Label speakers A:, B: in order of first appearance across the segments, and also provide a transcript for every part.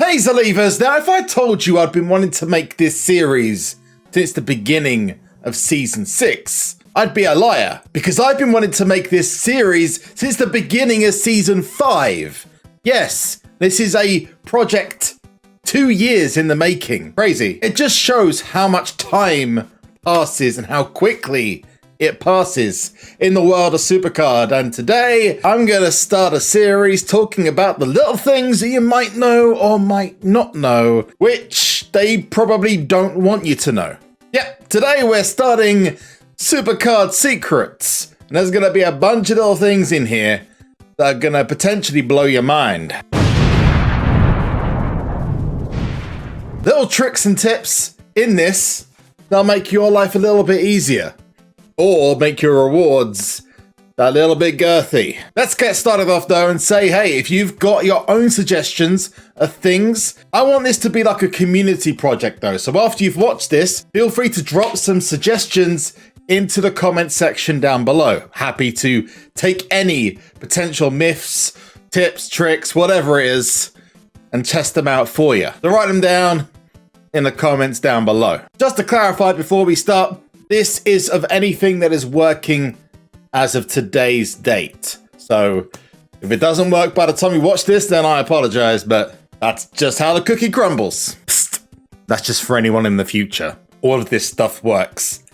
A: Laser Levers, now if I told you I'd been wanting to make this series since the beginning of Season 6, I'd be a liar, because I've been wanting to make this series since the beginning of Season 5. Yes, this is a project 2 years in the making. Crazy. It just shows how much time passes and how quickly it passes in the world of SuperCard, and today I'm going to start a series talking about the little things that you might know or might not know, which they probably don't want you to know. Yep, today we're starting SuperCard Secrets, and there's going to be a bunch of little things in here that are going to potentially blow your mind. Little tricks and tips in this that'll make your life a little bit easier, or make your rewards a little bit girthy. Let's get started off though and say, hey, if you've got your own suggestions of things, I want this to be like a community project though. So after you've watched this, feel free to drop some suggestions into the comment section down below. Happy to take any potential myths, tips, tricks, whatever it is, and test them out for you. So write them down in the comments down below. Just to clarify before we start, this is of anything that is working as of today's date. So if it doesn't work by the time you watch this, then I apologize, but that's just how the cookie crumbles. Psst. That's just for anyone in the future. All of this stuff works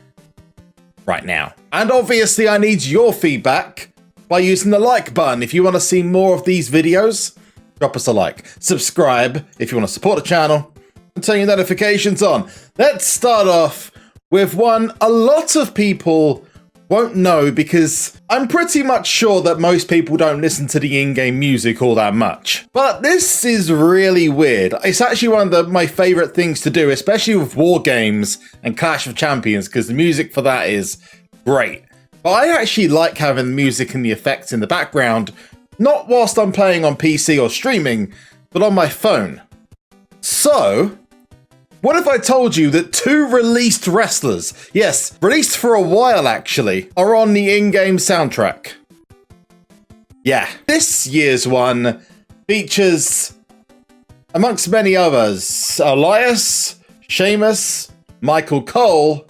A: right now. And obviously I need your feedback by using the like button. If you want to see more of these videos, drop us a like. Subscribe if you want to support the channel and turn your notifications on. Let's start off with one a lot of people won't know, because I'm pretty much sure that most people don't listen to the in-game music all that much. But this is really weird. It's actually one of my favorite things to do, especially with war games and Clash of Champions, because the music for that is great. But I actually like having the music and the effects in the background, not whilst I'm playing on PC or streaming, but on my phone. So what if I told you that 2 released wrestlers, yes, released for a while actually, are on the in-game soundtrack? Yeah, this year's one features, amongst many others, Elias, Sheamus, Michael Cole,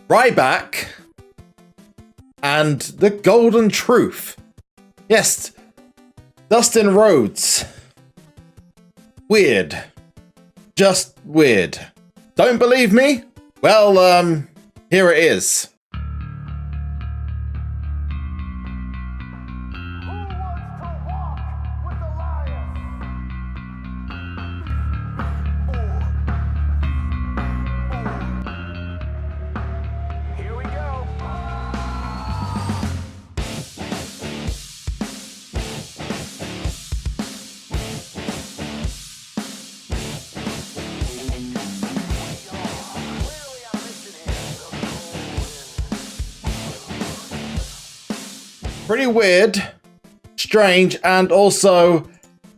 A: Ryback, and The Golden Truth. Yes, Dustin Rhodes. Weird. Just weird. Don't believe me? Well, here it is. Pretty weird, strange, and also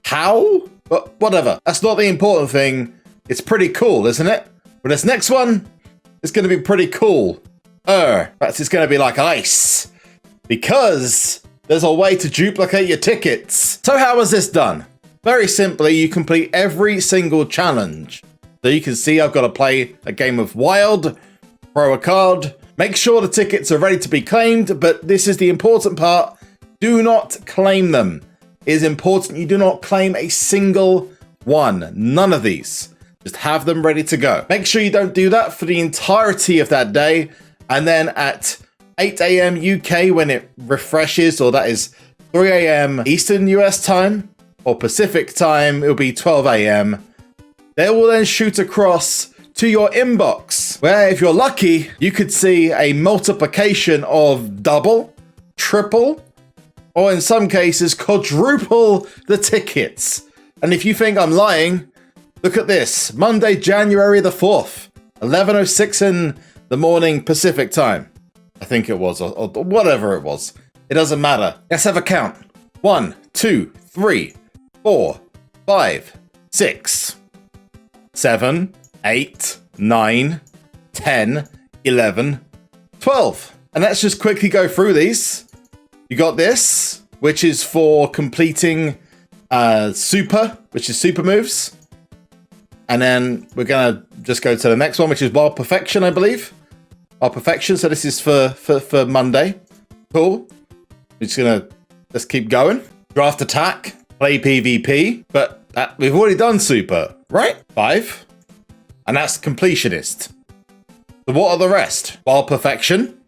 A: how? But whatever. That's not the important thing. It's pretty cool, isn't it? But this next one is going to be pretty cool. Perhaps it's going to be like ice, because there's a way to duplicate your tickets. So how is this done? Very simply, you complete every single challenge. So you can see I've got to play a game of Wild, throw a card, make sure the tickets are ready to be claimed, but this is the important part. Do not claim them. It is important you do not claim a single one. None of these. Just have them ready to go. Make sure you don't do that for the entirety of that day. And then at 8 AM UK, when it refreshes, or that is 3 AM Eastern US time, or Pacific time, it'll be 12 AM. They will then shoot across to your inbox, where if you're lucky, you could see a multiplication of double, triple, or in some cases, quadruple the tickets. And if you think I'm lying, look at this. Monday, January the 4th, 11:06 in the morning Pacific time. I think it was, or whatever it was. It doesn't matter. Let's have a count. 1, 2, 3, 4, 5, 6, 7, 8, 9, 10, 11, 12. And let's just quickly go through these. You got this, which is for completing Super, which is super moves. And then we're going to just go to the next one, which is Wild Perfection, I believe. Wild Perfection. So this is for Monday. Cool. We're just going to let's keep going. Draft Attack, play PvP. But we've already done Super, right? 5. And that's Completionist. So what are the rest? Wild Perfection.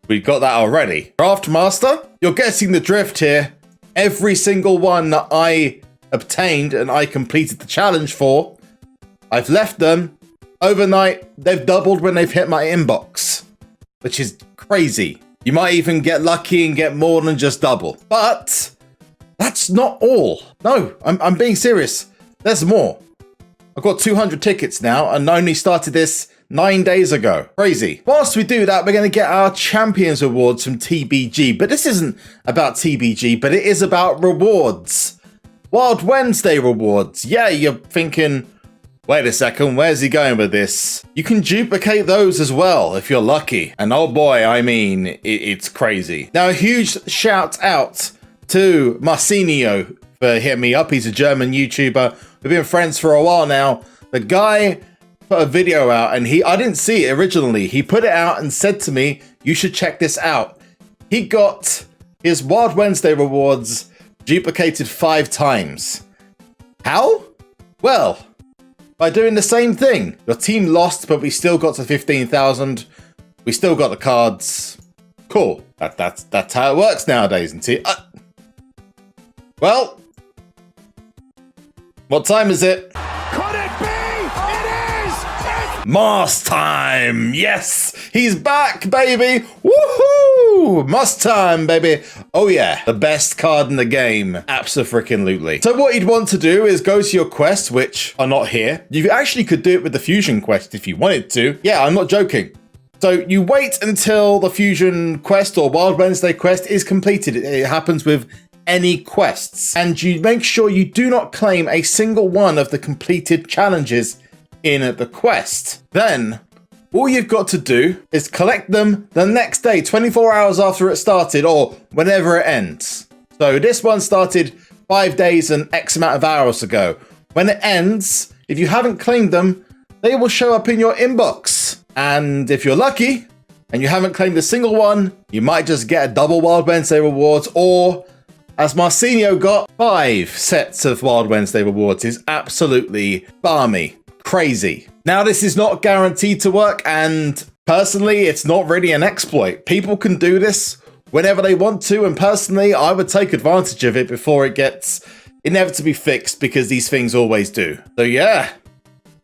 A: We've got that already. Draft Master. You're getting the drift here. Every single one that I obtained and I completed the challenge for, I've left them overnight. They've doubled when they've hit my inbox, which is crazy. You might even get lucky and get more than just double. But that's not all. No, I'm being serious. There's more. I've got 200 tickets now and only started this 9 days ago. Crazy. Whilst we do that, we're going to get our Champions Awards from TBG. But this isn't about TBG, but it is about rewards. Wild Wednesday rewards. Yeah, you're thinking, wait a second, where's he going with this? You can duplicate those as well if you're lucky. And oh boy, I mean, it's crazy. Now, a huge shout out to Marcinio for hitting me up. He's a German YouTuber. We've been friends for a while now. The guy put a video out and I didn't see it originally. He put it out and said to me, you should check this out. He got his Wild Wednesday rewards duplicated 5 times. How? Well, by doing the same thing. Your team lost, but we still got to 15,000. We still got the cards. Cool. That's how it works nowadays. Well, what time is it?
B: Could it be? It is! It's
A: Moss time! Yes! He's back, baby! Woohoo! Moss time, baby! Oh yeah, the best card in the game. Abso-freaking-lutely. So what you'd want to do is go to your quests, which are not here. You actually could do it with the Fusion quest if you wanted to. Yeah, I'm not joking. So you wait until the Fusion quest or Wild Wednesday quest is completed. It happens with any quests. And you make sure you do not claim a single one of the completed challenges in the quest. Then all you've got to do is collect them the next day, 24 hours after it started or whenever it ends. So this one started 5 days and X amount of hours ago. When it ends, if you haven't claimed them, they will show up in your inbox. And if you're lucky and you haven't claimed a single one, you might just get a double Wild Wednesday rewards, or as Marcinio got, 5 sets of Wild Wednesday rewards. Is absolutely balmy. Crazy. Now, this is not guaranteed to work, and personally, it's not really an exploit. People can do this whenever they want to, and personally, I would take advantage of it before it gets inevitably fixed, because these things always do. So yeah,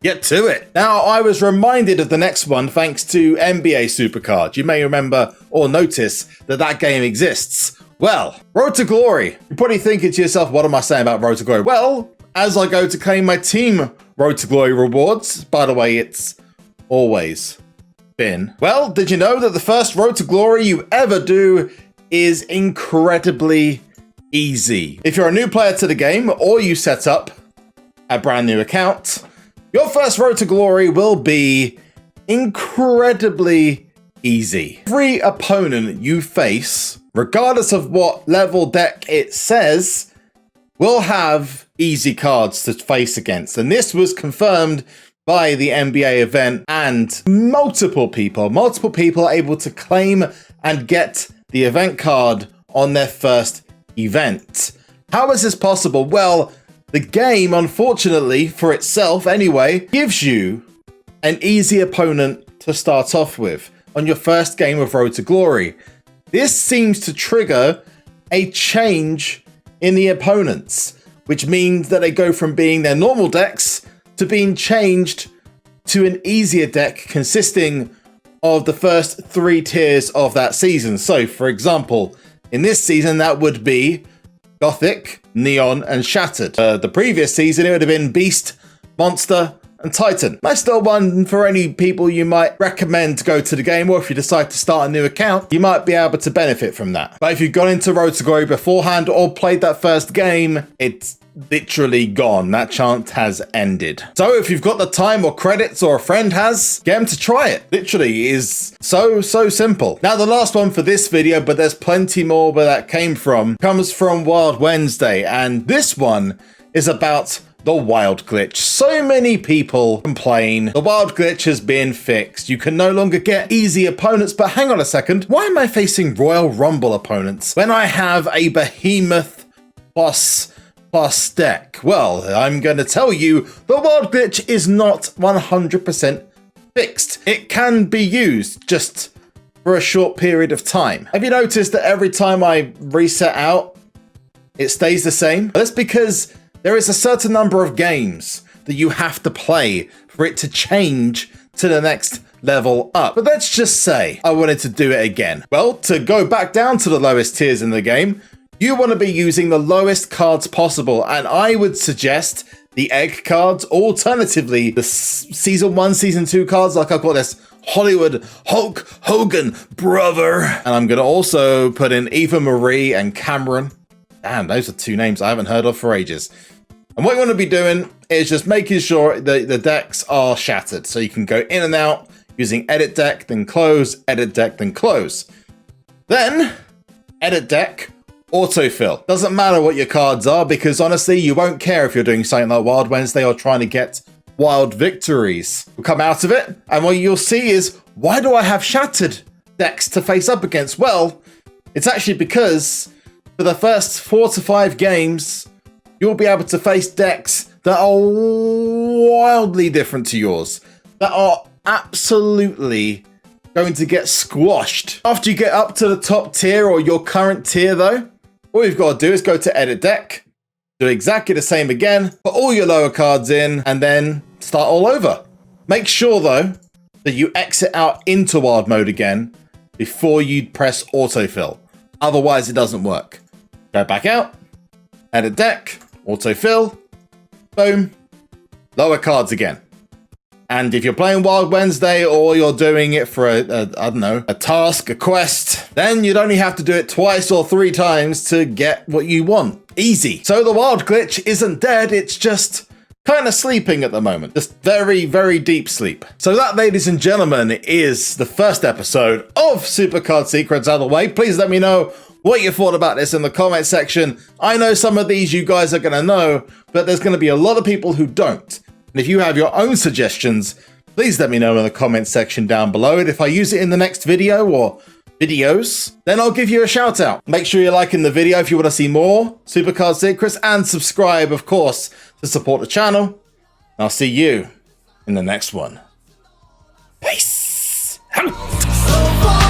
A: get to it. Now, I was reminded of the next one thanks to NBA SuperCard. You may remember or notice that game exists. Well, Road to Glory. You're probably thinking to yourself, what am I saying about Road to Glory? Well, as I go to claim my team Road to Glory rewards, by the way, it's always been. Well, did you know that the first Road to Glory you ever do is incredibly easy? If you're a new player to the game or you set up a brand new account, your first Road to Glory will be incredibly easy. Every opponent you face, regardless of what level deck it says, will have easy cards to face against. And this was confirmed by the NBA event, and multiple people are able to claim and get the event card on their first event. How is this possible? Well, the game, unfortunately, for itself anyway, gives you an easy opponent to start off with on your first game of Road to Glory. This seems to trigger a change in the opponents, which means that they go from being their normal decks to being changed to an easier deck consisting of the first 3 tiers of that season. So, for example, in this season, that would be Gothic, Neon, and Shattered. The previous season, it would have been Beast, Monster, and Titan. That's still one for any people you might recommend to go to the game, or if you decide to start a new account, you might be able to benefit from that. But if you've gone into Road to Glory beforehand or played that first game, it's literally gone. That chance has ended. So if you've got the time or credits or a friend has, get them to try it. Literally, it is so simple. Now the last one for this video, but there's plenty more where that came from, comes from Wild Wednesday, and this one is about the wild glitch. So many people complain the wild glitch has been fixed. You can no longer get easy opponents, but hang on a second. Why am I facing Royal Rumble opponents when I have a Behemoth plus deck? Well, I'm going to tell you the wild glitch is not 100% fixed. It can be used just for a short period of time. Have you noticed that every time I reset out, it stays the same? That's because there is a certain number of games that you have to play for it to change to the next level up. But let's just say I wanted to do it again. Well, to go back down to the lowest tiers in the game, you want to be using the lowest cards possible. And I would suggest the egg cards, alternatively, the season 1, season 2 cards, like I've got this Hollywood Hulk Hogan brother. And I'm going to also put in Eva Marie and Cameron. Damn, those are 2 names I haven't heard of for ages. And what you want to be doing is just making sure that the decks are shattered. So you can go in and out using edit deck, then close, edit deck, then close. Then edit deck, autofill. Doesn't matter what your cards are, because honestly, you won't care if you're doing something like Wild Wednesday or trying to get wild victories. We'll come out of it, and what you'll see is, why do I have shattered decks to face up against? Well, it's actually because for the first 4 to 5 games, you'll be able to face decks that are wildly different to yours, that are absolutely going to get squashed. After you get up to the top tier or your current tier though, all you've got to do is go to edit deck, do exactly the same again, put all your lower cards in, and then start all over. Make sure though that you exit out into wild mode again before you press autofill. Otherwise it doesn't work. Go back out, edit deck, autofill, boom, lower cards again. And if you're playing Wild Wednesday or you're doing it for I don't know, a task, a quest, then you'd only have to do it twice or 3 times to get what you want. Easy. So the wild glitch isn't dead, it's just kind of sleeping at the moment. Just very deep sleep. So that, ladies and gentlemen, is the first episode of SuperCard Secrets out of the way. Please let me know what you thought about this in the comment section. I know some of these you guys are going to know, but there's going to be a lot of people who don't. And if you have your own suggestions, please let me know in the comment section down below. And if I use it in the next video or videos, then I'll give you a shout out. Make sure you're liking the video if you want to see more SuperCard Secrets, and subscribe, of course, to support the channel. I'll see you in the next one. Peace out.